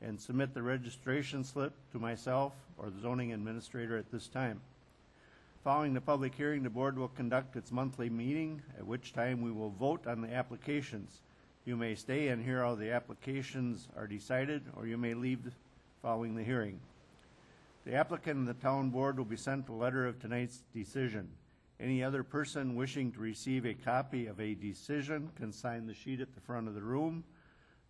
and submit the registration slip to myself or the zoning administrator at this time. Following the public hearing, the board will conduct its monthly meeting, at which time we will vote on the applications. You may stay and hear how the applications are decided, or you may leave following the hearing. The applicant and the town board will be sent a letter of tonight's decision. Any other person wishing to receive a copy of a decision can sign the sheet at the front of the room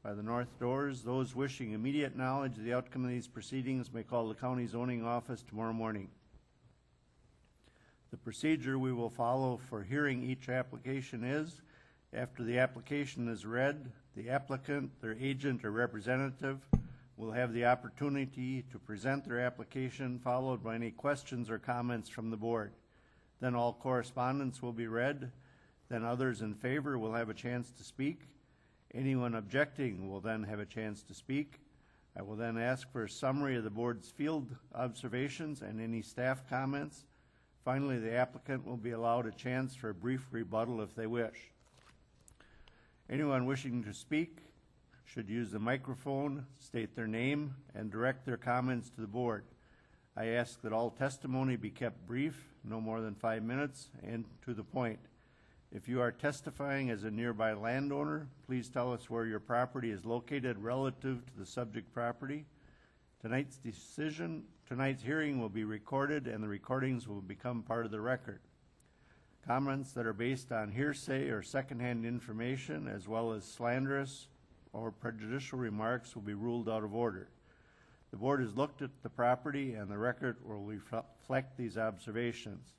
by the north doors. Those wishing immediate knowledge of the outcome of these proceedings may call the county zoning office tomorrow morning. The procedure we will follow for hearing each application is, after the application is read, the applicant, their agent or representative will have the opportunity to present their application, followed by any questions or comments from the board. Then all correspondence will be read. Then others in favor will have a chance to speak. Anyone objecting will then have a chance to speak. I will then ask for a summary of the board's field observations and any staff comments. Finally, the applicant will be allowed a chance for a brief rebuttal if they wish. Anyone wishing to speak should use the microphone, state their name, and direct their comments to the board. I ask that all testimony be kept brief, no more than 5 minutes, and to the point. If you are testifying as a nearby landowner, please tell us where your property is located relative to the subject property. Tonight's hearing will be recorded, and the recordings will become part of the record. Comments that are based on hearsay or secondhand information, as well as slanderous or prejudicial remarks, will be ruled out of order. The board has looked at the property, and the record will reflect these observations.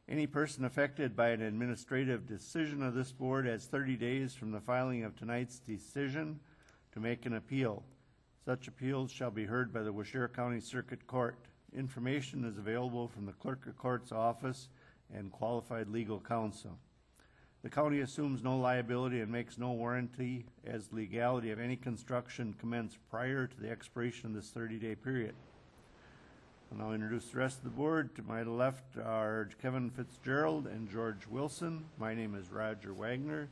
Any person affected by an administrative decision of this board has 30 days from the filing of tonight's decision to make an appeal. Such appeals shall be heard by the Waushara County Circuit Court. Information is available from the Clerk of Court's office and qualified legal counsel. The county assumes no liability and makes no warranty as legality of any construction commenced prior to the expiration of this 30-day period. I'll now introduce the rest of the board. To my left are Kevin Fitzgerald and George Wilson. My name is Roger Wagner.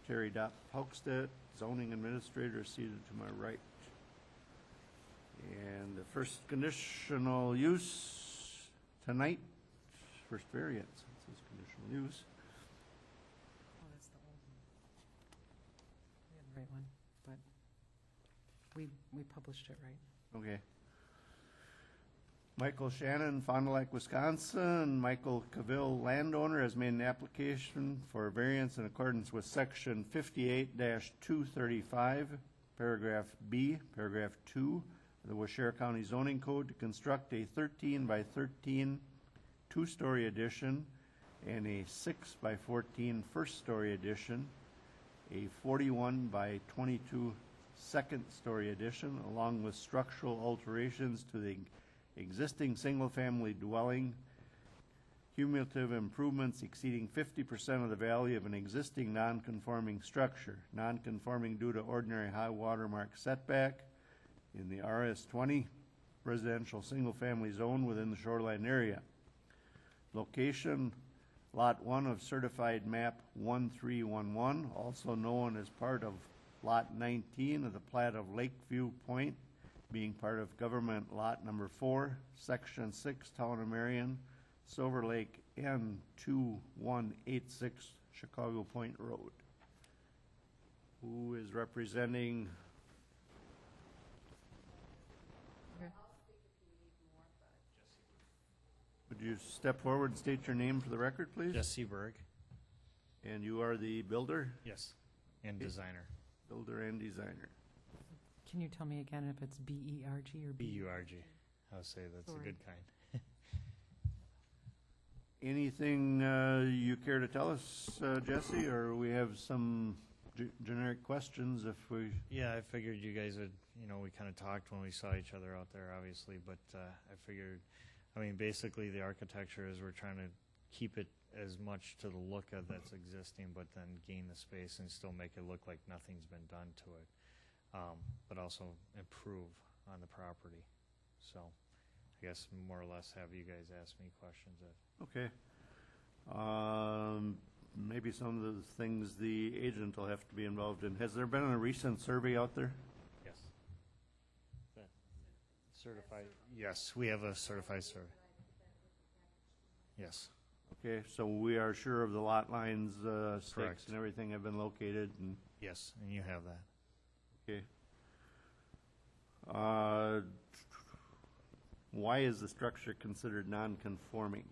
Terry Paukstedt, zoning administrator, seated to my right. And the first conditional use tonight, first variance, it says conditional use. Oh, that's the old one. We had the right one, but we published it right. Okay. Michael Shannon, Fond du Lac, Wisconsin. Michael Cavill, landowner, has made an application for a variance in accordance with section 58-235, paragraph B, paragraph 2 of the Waushara County Zoning Code to construct a 13 by 13 two-story addition and a 6 by 14 first-story addition, a 41 by 22 second-story addition, along with structural alterations to the existing single-family dwelling, cumulative improvements exceeding 50% of the value of an existing non-conforming structure, non-conforming due to ordinary high water mark setback in the RS-20 residential single-family zone within the shoreline area. Location, Lot 1 of Certified Map 1311, also known as part of Lot 19 of the plat of Lakeview Point, being part of Government Lot Number 4, Section 6, Town of Marion, Silver Lake N2186, Chicago Point Road. Who is representing? Would you step forward and state your name for the record, please? Jesse Berg. And you are the builder? Yes, and designer. Builder and designer. Can you tell me again if it's B-E-R-G or B-U-R-G. I'll say that's Sorry. a good kind. Anything you care to tell us, Jesse, or we have some generic questions if we... Yeah, I figured you guys would, we kind of talked when we saw each other out there, obviously, but I figured, basically the architecture is we're trying to keep it as much to the look of that's existing, but then gain the space and still make it look like nothing's been done to it. But also improve on the property. So I guess more or less have you guys ask me questions. Okay. Maybe some of the things the agent will have to be involved in. Has there been a recent survey out there? Yes. Certified, yes, we have a certified survey. Yes, Okay, so we are sure of the lot lines, stakes Correct. and everything have been located and, yes, and you have that. okay. Why is the structure considered non-conforming?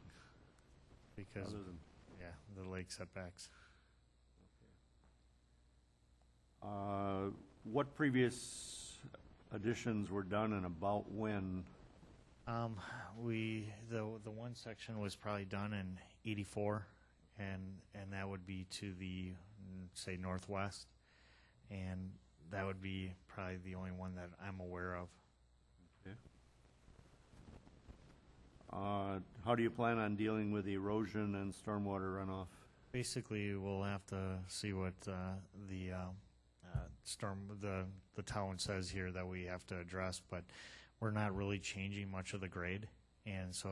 Because, Other than, yeah, the lake setbacks. what previous additions were done and about when? The one section was probably done in '84, and that would be to the, say, northwest. And that would be probably the only one that I'm aware of. How do you plan on dealing with erosion and stormwater runoff? Basically, we'll have to see what the town says here that we have to address, but we're not really changing much of the grade. And so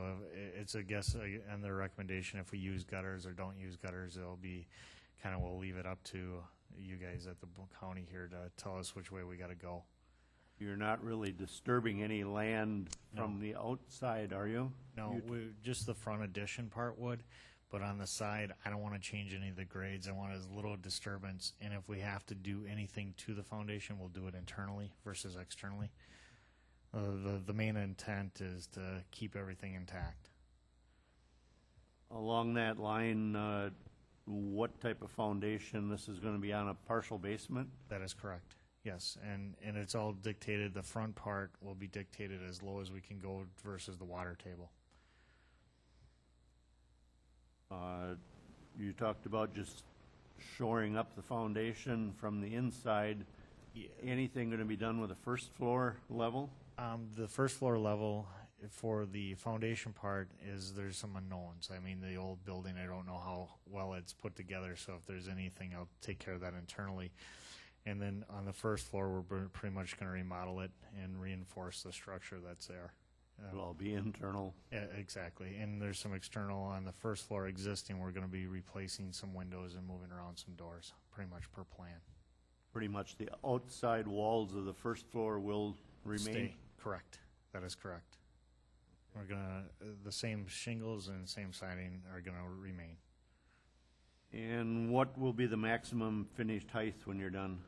it's a guess on their recommendation, if we use gutters or don't use gutters, it'll be kind of, we'll leave it up to you guys at the county here to tell us which way we got to go. You're not really disturbing any land from No. the outside, are you? No, just the front addition part would, but on the side, I don't want to change any of the grades. I want as little disturbance, and if we have to do anything to the foundation, we'll do it internally versus externally. The main intent is to keep everything intact. Along that line, what type of foundation? This is going to be on a partial basement? That is correct. Yes, and it's all dictated, the front part will be dictated as low as we can go versus the water table. You talked about just shoring up the foundation from the inside. Anything going to be done with the first floor level? The first floor level for the foundation part is, there's some unknowns. I mean, the old building, I don't know how well it's put together, so if there's anything, I'll take care of that internally. And then on the first floor, we're pretty much going to remodel it and reinforce the structure that's there. It'll all be internal. Yeah, exactly. And there's some external on the first floor existing. We're going to be replacing some windows and moving around some doors, pretty much per plan. Pretty much the outside walls of the first floor will remain? Stay. Correct. That is correct. We're going to, the same shingles and same siding are going to remain. And what will be the maximum finished height when you're done?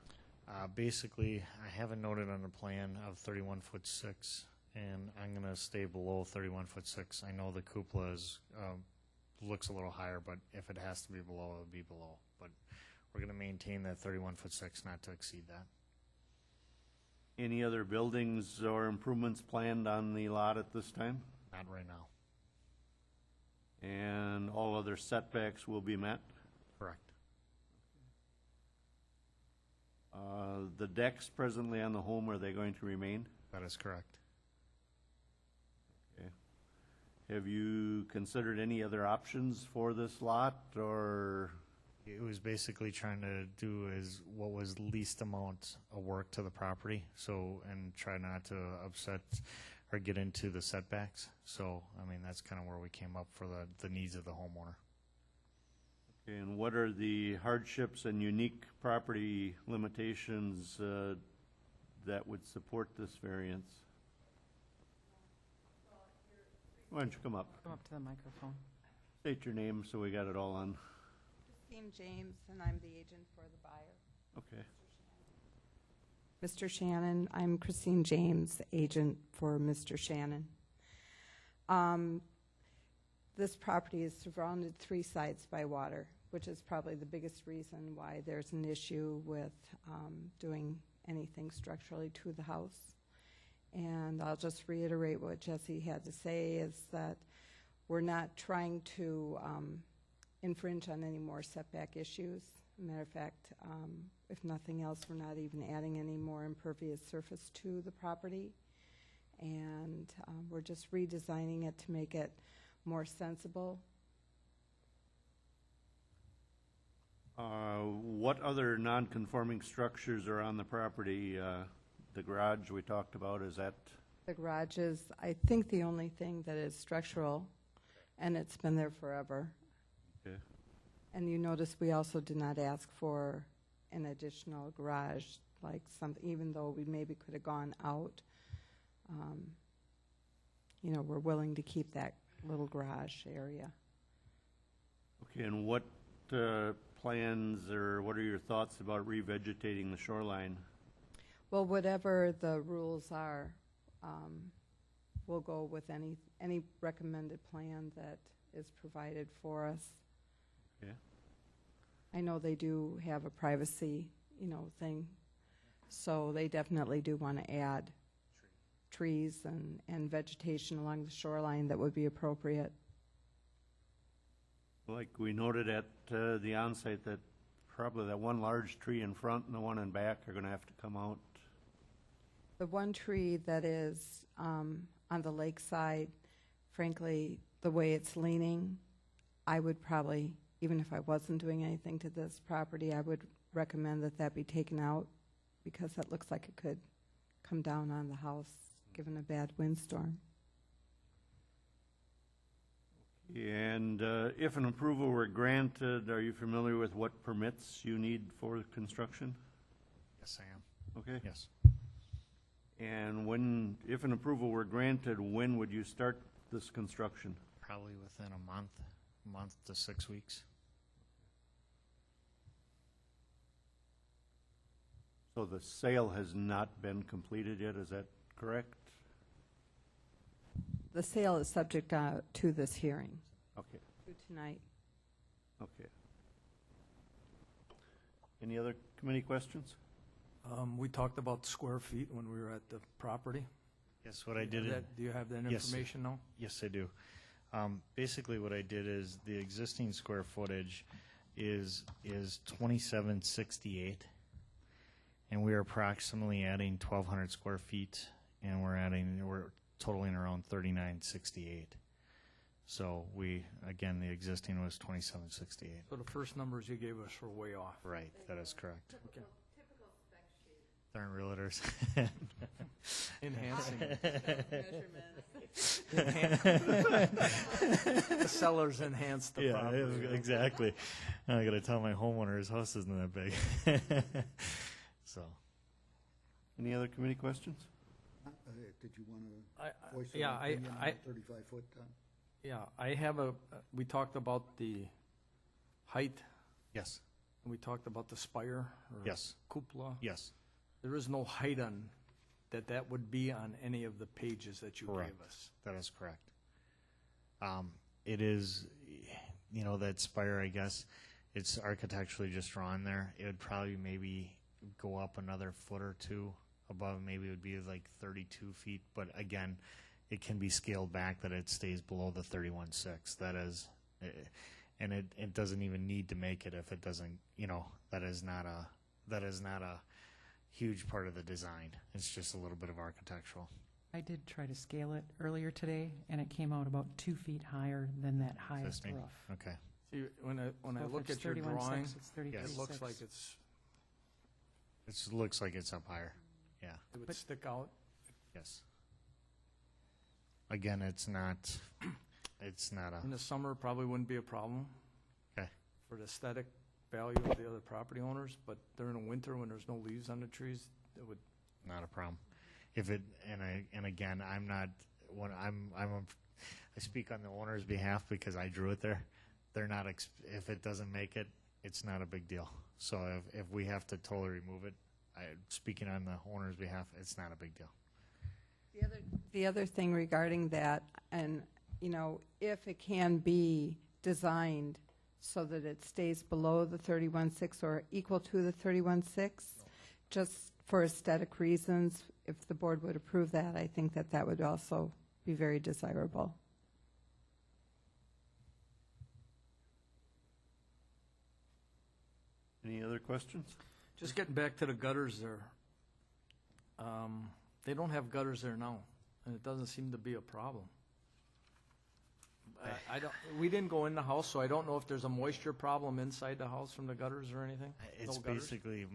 Basically, I have it noted on the plan of 31'6", and I'm going to stay below 31'6". I know the cupola is, looks a little higher, but if it has to be below, it'll be below. But we're going to maintain that 31'6", not to exceed that. Any other buildings or improvements planned on the lot at this time? Not right now. And all other setbacks will be met? Correct. The decks presently on the home, are they going to remain? That is correct. Okay. Have you considered any other options for this lot, or? It was basically trying to do is what was least amount of work to the property, so, and try not to upset or get into the setbacks. So, I mean, that's kind of where we came up for the needs of the homeowner. Okay, and what are the hardships and unique property limitations that would support this variance? Why don't you come up? Come up to the microphone. State your name so we got it all on. Christine James, and I'm the agent for the buyer. Okay. Mr. Shannon, I'm Christine James, agent for Mr. Shannon. This property is surrounded three sides by water, which is probably the biggest reason why there's an issue with doing anything structurally to the house. And I'll just reiterate what Jesse had to say, is that we're not trying to infringe on any more setback issues. Matter of fact, if nothing else, we're not even adding any more impervious surface to the property. And we're just redesigning it to make it more sensible. What other non-conforming structures are on the property? The garage we talked about, is that? The garage is, I think, the only thing that is structural, and it's been there forever. Okay. And you notice we also did not ask for an additional garage, like some, even though we maybe could have gone out. we're willing to keep that little garage area. Okay, and what plans or what are your thoughts about revegetating the shoreline? Well, whatever the rules are, we'll go with any recommended plan that is provided for us. Okay. I know they do have a privacy, thing, so they definitely do want to add trees and vegetation along the shoreline that would be appropriate. Like we noted at the onsite that probably that one large tree in front and the one in back are gonna have to come out. The one tree that is on the lakeside, frankly, the way it's leaning, I would probably, even if I wasn't doing anything to this property, I would recommend that be taken out because that looks like it could come down on the house given a bad windstorm. And if an approval were granted, are you familiar with what permits you need for construction? Yes, I am. Okay. Yes. And if an approval were granted, when would you start this construction? Probably within a month to 6 weeks. So the sale has not been completed yet, is that correct? The sale is subject to this hearing Okay, tonight. okay. Any other committee questions? We talked about square feet when we were at the property. Yes, what I did. Do you have that Yes. information now? Yes, I do. Basically, what I did is the existing square footage is 2768, and we are approximately adding 1,200 square feet, and we're totaling around 3968. So again, the existing was 2768. So the first numbers you gave us were way off. Right, that is correct. Okay. Darn realtors. Enhancing. The sellers enhanced the Yeah, property. exactly. I got to tell my homeowner his house isn't that big. So. Any other committee questions? Did you want I- to voice yeah, an I- opinion on I- the 35-foot? Yeah, we talked about the height, Yes. and we talked about the spire or Yes. cupola. Yes. There is no height on that would be on any of the pages that you Correct. gave us. That is correct. It is, that spire, I guess, it's architecturally just drawn there. It would probably maybe go up another foot or two above. Maybe it would be like 32 feet. But again, it can be scaled back that it stays below the 31.6. That is, and it doesn't even need to make it if it doesn't, that is not a huge part of the design. It's just a little bit of architectural. I did try to scale it earlier today, and it came out about 2 feet higher than that highest Existing. roof. Okay. See, when I So if look it's at your 31.6, drawing, it's 32.6. it looks like it Looks like it's up higher. Yeah. would But- stick out. Yes. Again, it's not a, In the summer, probably wouldn't be a problem. Okay. For the aesthetic value of the other property owners, but during the winter, when there's no leaves on the trees, it would, not a problem. If it, and again, I'm not, I speak on the owner's behalf because I drew it there. They're not, if it doesn't make it, it's not a big deal. So if we have to totally remove it, speaking on the owner's behalf, it's not a big deal. The other thing regarding that, and, if it can be designed so that it stays below the 31.6 or equal to the 31.6, just for aesthetic reasons, if the board would approve that, I think that would also be very desirable. Any other questions? just getting back to the gutters there. They don't have gutters there now, and it doesn't seem to be a problem. We didn't go in the house, so I don't know if there's a moisture problem inside the house from the gutters or anything. It's No gutters? basically,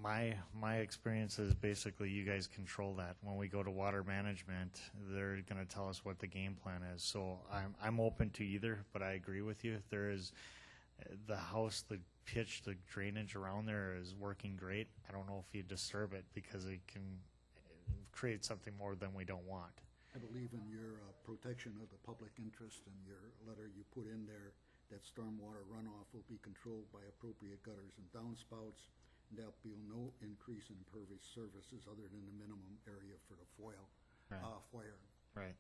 my experience is basically you guys control that. When we go to water management, they're gonna tell us what the game plan is. So I'm open to either, but I agree with you. There is, the house, the pitch, the drainage around there is working great. I don't know if you disturb it because it can create something more than we don't want. I believe in your protection of the public interest and your letter you put in there that stormwater runoff will be controlled by appropriate gutters and downspouts, and there'll be no increase in impervious surfaces other than the minimum area for the foyer. Right,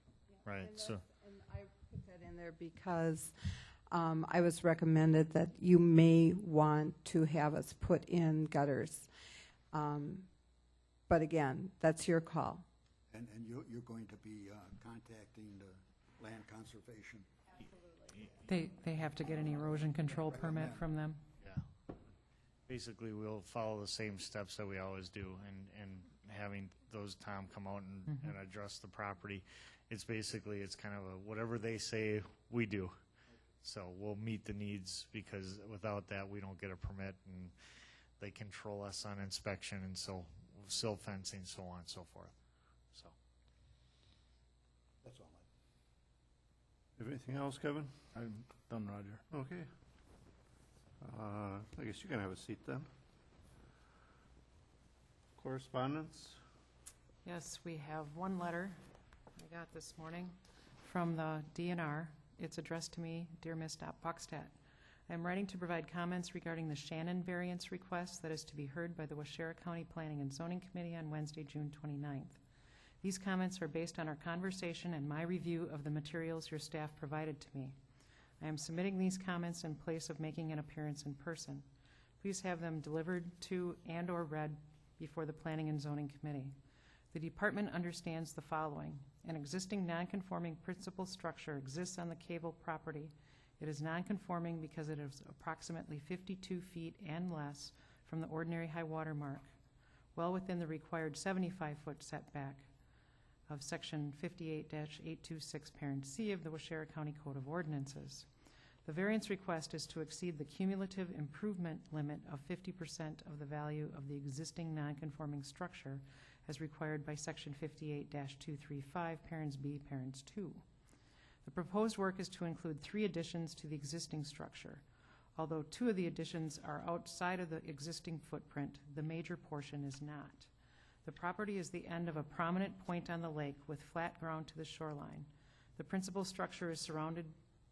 right, so, And I put that in there because I was recommended that you may want to have us put in gutters. But again, that's your call. And you're going to be contacting the land conservation. They have to get an erosion control permit from them. yeah. Basically, we'll follow the same steps that we always do, and having those Tom come out and address the property. It's basically, it's kind of a, whatever they say, we do. So we'll meet the needs, because without that, we don't get a permit, and they control us on inspection, and so sill fencing, so on and so forth. So, That's all. Anything else, Kevin? I'm done, Roger. Okay. I guess you can have a seat then. Correspondence? Yes, we have one letter I got this morning from the DNR. It's addressed to me, Dear Ms. Buckstadt. I am writing to provide comments regarding the Shannon variance request that is to be heard by the Waushara County Planning and Zoning Committee on Wednesday, June 29th. These comments are based on our conversation and my review of the materials your staff provided to me. I am submitting these comments in place of making an appearance in person. Please have them delivered to and/or read before the Planning and Zoning Committee. The department understands the following. An existing nonconforming principal structure exists on the Cable property. It is nonconforming because it is approximately 52 feet and less from the ordinary high water mark, well within the required 75-foot setback of Section 58-826, Parent C of the Waushara County Code of Ordinances. The variance request is to exceed the cumulative improvement limit of 50% of the value of the existing nonconforming structure as required by Section 58-235, Parents B, Parents 2. The proposed work is to include 3 additions to the existing structure. Although 2 of the additions are outside of the existing footprint, the major portion is not. The property is the end of a prominent point on the lake with flat ground to the shoreline. The principal structure is surrounded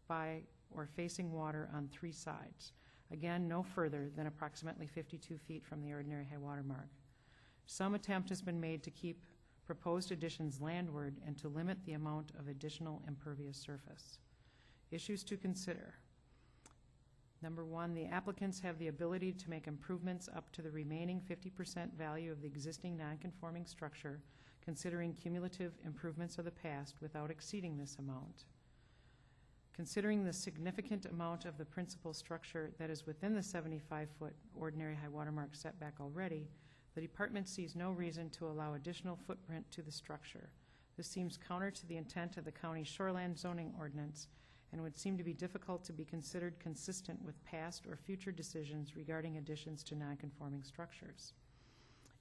by or facing water on 3 sides, again no further than approximately 52 feet from the ordinary high water mark. Some attempt has been made to keep proposed additions landward and to limit the amount of additional impervious surface. Issues to consider. Number 1, the applicants have the ability to make improvements up to the remaining 50% value of the existing nonconforming structure, considering cumulative improvements of the past without exceeding this amount. Considering the significant amount of the principal structure that is within the 75-foot ordinary high water mark setback already, the department sees no reason to allow additional footprint to the structure. This seems counter to the intent of the county's shoreland zoning ordinance and would seem to be difficult to be considered consistent with past or future decisions regarding additions to nonconforming structures.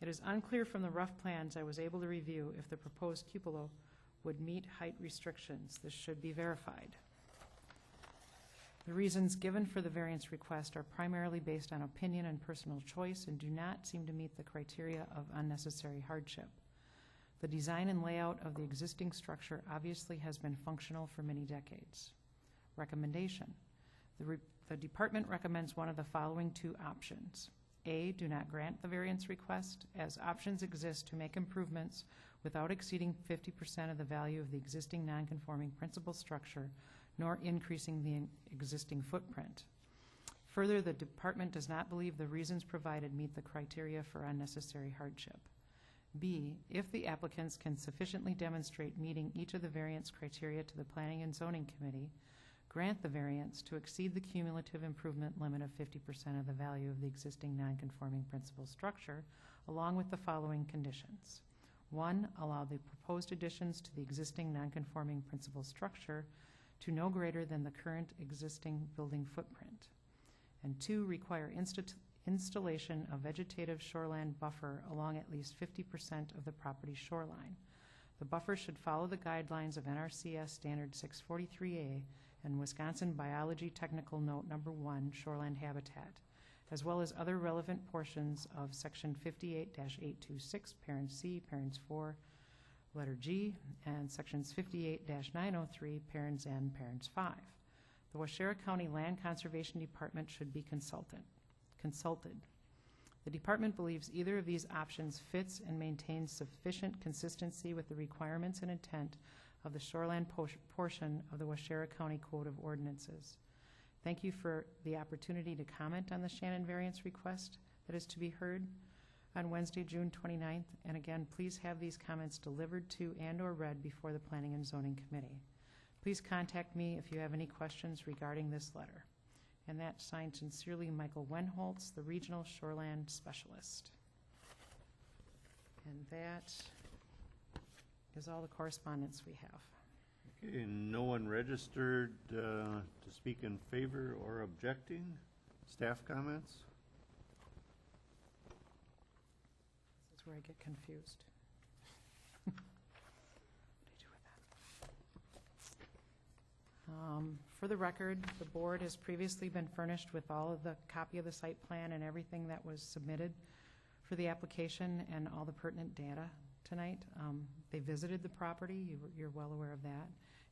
It is unclear from the rough plans I was able to review if the proposed cupola would meet height restrictions. This should be verified. The reasons given for the variance request are primarily based on opinion and personal choice and do not seem to meet the criteria of unnecessary hardship. The design and layout of the existing structure obviously has been functional for many decades. Recommendation. The department recommends one of the following 2 options. A, do not grant the variance request, as options exist to make improvements without exceeding 50% of the value of the existing nonconforming principal structure, nor increasing the existing footprint. Further, the department does not believe the reasons provided meet the criteria for unnecessary hardship. B, if the applicants can sufficiently demonstrate meeting each of the variance criteria to the Planning and Zoning Committee, grant the variance to exceed the cumulative improvement limit of 50% of the value of the existing nonconforming principal structure, along with the following conditions. 1, allow the proposed additions to the existing nonconforming principal structure to no greater than the current existing building footprint. And 2, require installation of vegetative shoreland buffer along at least 50% of the property shoreline. The buffer should follow the guidelines of NRCS Standard 643A and Wisconsin Biology Technical Note Number 1, Shoreland Habitat, as well as other relevant portions of Section 58-826, Parent C, Parents 4, letter G, and sections 58-903, parents N, parents 5. The Waushara County Land Conservation Department should be consulted. The department believes either of these options fits and maintains sufficient consistency with the requirements and intent of the shoreland portion of the Waushara County Code of Ordinances. Thank you for the opportunity to comment on the Shannon variance request that is to be heard on Wednesday, June 29th. And again, please have these comments delivered to and/or read before the Planning and Zoning Committee. Please contact me if you have any questions regarding this letter. And that's signed sincerely, Michael Wenholtz, the Regional Shoreland Specialist. And that is all the correspondence we have. Okay, no one registered to speak in favor or objecting. Staff comments? This is where I get confused. What do I do with that? For the record, the board has previously been furnished with all of the copy of the site plan and everything that was submitted for the application and all the pertinent data tonight. They visited the property, you're well aware of that,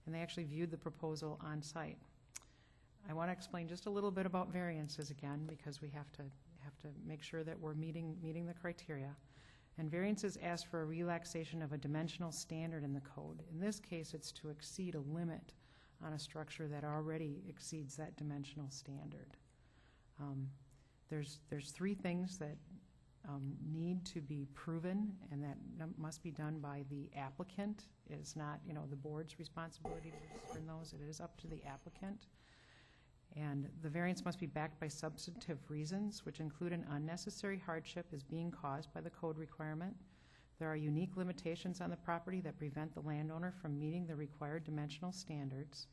and they actually viewed the proposal on site. I want to explain just a little bit about variances again, because we have to make sure that we're meeting the criteria. And variances ask for a relaxation of a dimensional standard in the code. In this case, it's to exceed a limit on a structure that already exceeds that dimensional standard. There's three things that need to be proven, and that must be done by the applicant. It's not, the board's responsibility to discern those. It is up to the applicant. And the variance must be backed by substantive reasons, which include an unnecessary hardship as being caused by the code requirement. There are unique limitations on the property that prevent the landowner from meeting the required dimensional standards.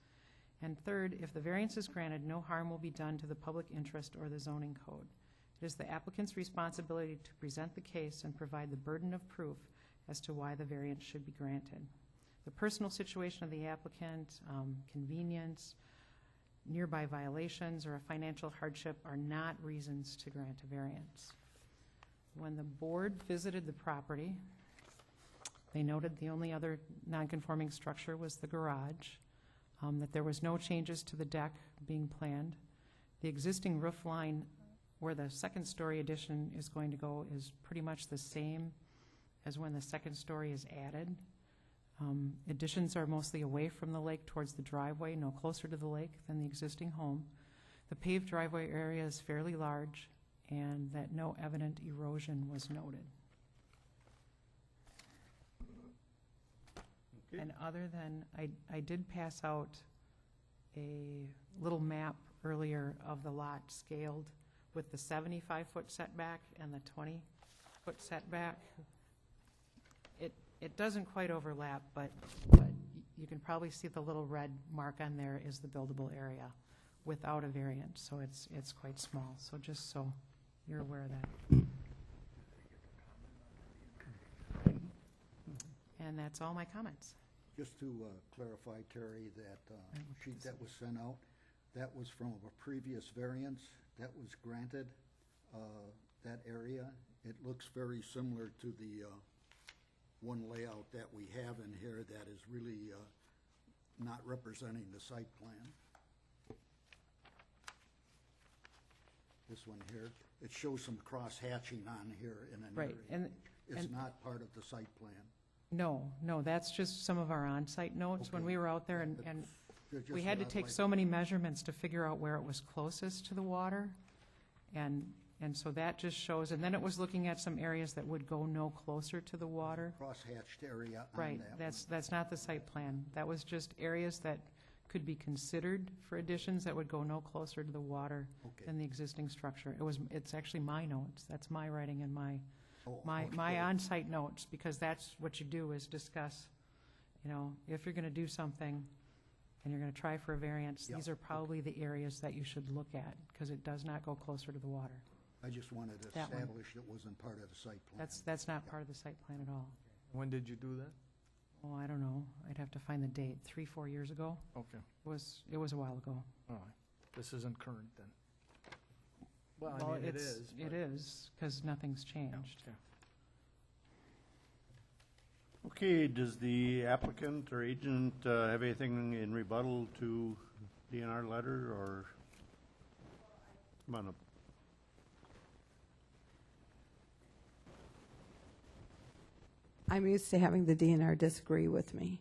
And third, if the variance is granted, no harm will be done to the public interest or the zoning code. It is the applicant's responsibility to present the case and provide the burden of proof as to why the variance should be granted. The personal situation of the applicant, convenience, nearby violations, or a financial hardship are not reasons to grant a variance. When the board visited the property, they noted the only other non-conforming structure was the garage, that there was no changes to the deck being planned. The existing roof line where the second-story addition is going to go is pretty much the same as when the second story is added. Additions are mostly away from the lake towards the driveway, no closer to the lake than the existing home. The paved driveway area is fairly large, and that no evident erosion was noted. Okay. And other than, I did pass out a little map earlier of the lot scaled with the 75-foot setback and the 20-foot setback. It doesn't quite overlap, but you can probably see the little red mark on there is the buildable area without a variance, so it's quite small. So just so you're aware of that. And that's all my comments. Just to clarify, Terry, that sheet that was sent out, that was from a previous variance that was granted, that area. It looks very similar to the one layout that we have in here that is really not representing the site plan. This one here, it shows some cross-hatching on here in an Right, area. It's and- not part of the site plan. No, that's just some of our on-site notes when Okay. we were out there, But and just we had to I'd take like- so many measurements to figure out where it was closest to the water. And so that just shows, and then it was looking at some areas that would go no closer to the water. Cross-hatched area on Right, that that's not the site plan. That was just areas that could be considered for additions that would go no closer to the water Okay. than the existing structure. It's actually my notes. That's my writing and my Oh, my okay. on-site notes, because that's what you do is discuss, if you're going to do something and you're going to try for a variance, Yeah, these are probably the areas that you should look at, because it does not go closer to the water. I just wanted to That one. establish it wasn't part of the site plan. That's not part of the site plan at all. When did you do that? Oh, I don't know. I'd have to find the date. 3-4 years ago. Okay, It was a while ago. all right. This isn't current then? Well, Well, I mean, it it's- is. It but- is, because nothing's changed. Okay. Okay, does the applicant or agent have anything in rebuttal to DNR letter, or? Come on up. I'm used to having the DNR disagree with me.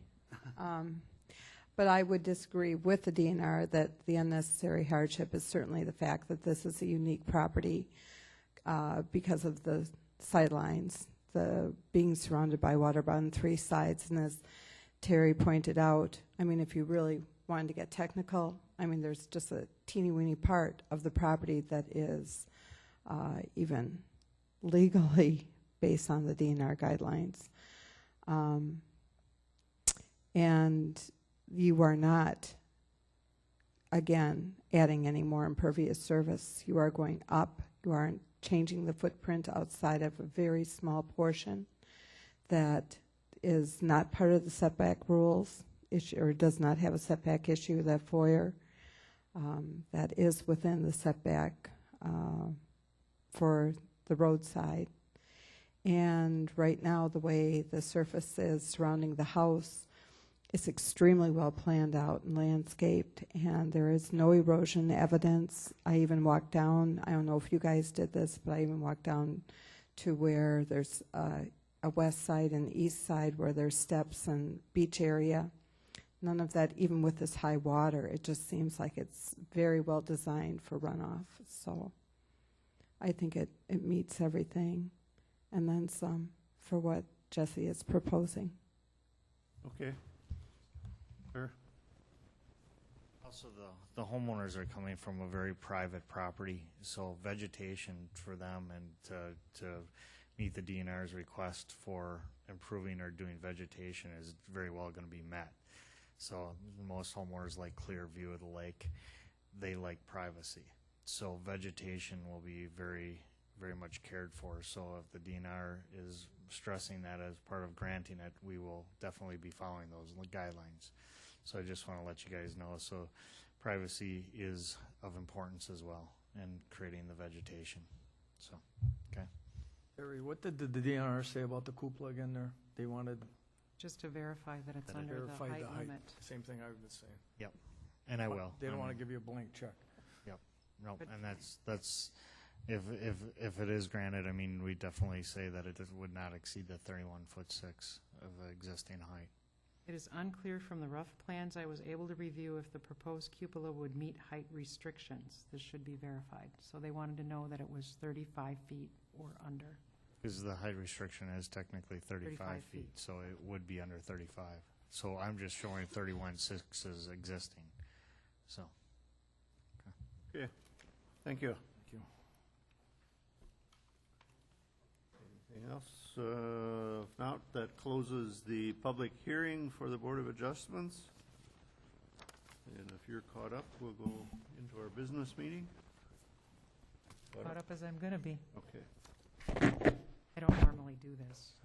But I would disagree with the DNR that the unnecessary hardship is certainly the fact that this is a unique property because of the sidelines, the being surrounded by water on three sides. And as Terry pointed out, I mean, if you really wanted to get technical, I mean, there's just a teeny-weeny part of the property that is even legally based on the DNR guidelines. And you are not, again, adding any more impervious surface. You are going up. You aren't changing the footprint outside of a very small portion that is not part of the setback rules issue, or does not have a setback issue, that foyer. That is within the setback for the roadside. And right now, the way the surface is surrounding the house, it's extremely well planned out and landscaped, and there is no erosion evidence. I even walked down, I don't know if you guys did this, but I even walked down to where there's a west side and east side where there's steps and beach area. None of that, even with this high water, it just seems like it's very well designed for runoff. So I think it meets everything, and then some for what Jesse is proposing. Okay. Sure. Also, the homeowners are coming from a very private property, so vegetation for them and to meet the DNR's request for improving or doing vegetation is very well going to be met. So most homeowners like clear view of the lake. They like privacy. So vegetation will be very, very much cared for. So if the DNR is stressing that as part of granting it, we will definitely be following those guidelines. So I just want to let you guys know. So privacy is of importance as well in creating the vegetation. So, okay. Terry, what did the DNR say about the cupola again there? They wanted Just to verify that it's That it under the verified height the height. limit. Same thing I was saying. And I will. They don't want to give you a blank check. No, But- and that's if it is granted, I mean, we definitely say that it would not exceed the 31'6" of the existing height. It is unclear from the rough plans I was able to review if the proposed cupola would meet height restrictions. This should be verified. So they wanted to know that it was 35 feet or under. Because the height restriction is technically 35 35 feet, feet. so it would be under 35. So I'm just showing 31'6" is existing. So, Okay. Thank you. Thank you. Anything else? If not, that closes the public hearing for the Board of Adjustments. And if you're caught up, we'll go into our business meeting. Caught up as I'm going to be. Okay. I don't normally do this.